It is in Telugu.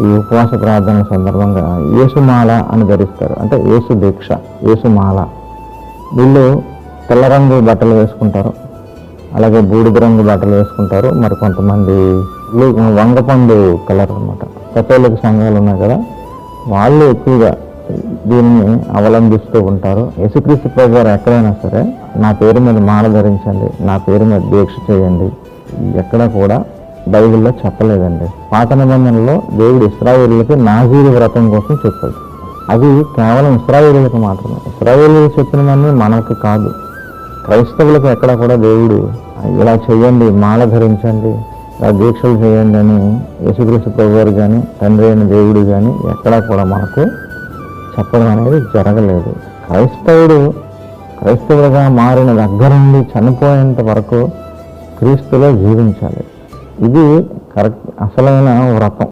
ఈ ఉపవాస ప్రార్థన సందర్భంగా యేసుమాల అని ధరిస్తారు. అంటే యేసు దీక్ష, యేసుమాల. వీళ్ళు తెల్ల రంగు బట్టలు వేసుకుంటారు, అలాగే బూడిద రంగు బట్టలు వేసుకుంటారు. మరి కొంతమంది వంగపండు కలర్ అనమాట. కథోలిక సంఘాలు ఉన్నాయి కదా, వాళ్ళు ఎక్కువగా దీన్ని అవలంబిస్తూ ఉంటారు. యేసుక్రీస్తు ప్రభు వారు ఎక్కడైనా సరే నా పేరు మీద మాల ధరించండి, నా పేరు మీద దీక్ష చేయండి, ఎక్కడ కూడా బైబిల్లో చెప్పలేదండి. పాత నిబంధనలో దేవుడు ఇశ్రాయేలులకి నాజీరు వ్రతం కోసం చెప్పాడు. అది కేవలం ఇశ్రాయేలులకు మాత్రమే. ఇశ్రాయేలు చెప్పినవన్నీ మనకు కాదు. క్రైస్తవులకు ఎక్కడ కూడా దేవుడు ఇలా చేయండి, మాల ధరించండి, ఇలా దీక్షలు చేయండి అని యేసుక్రీస్తు ప్రభు వారు కానీ తండ్రి అయిన దేవుడు కానీ ఎక్కడా కూడా మనకు చెప్పడం అనేది జరగలేదు. క్రైస్తవుడిగా మారిన దగ్గర నుండి చనిపోయేంత వరకు క్రీస్తులో జీవించాలి. ఇది కరెక్ట్ అసలైన వ్రతం.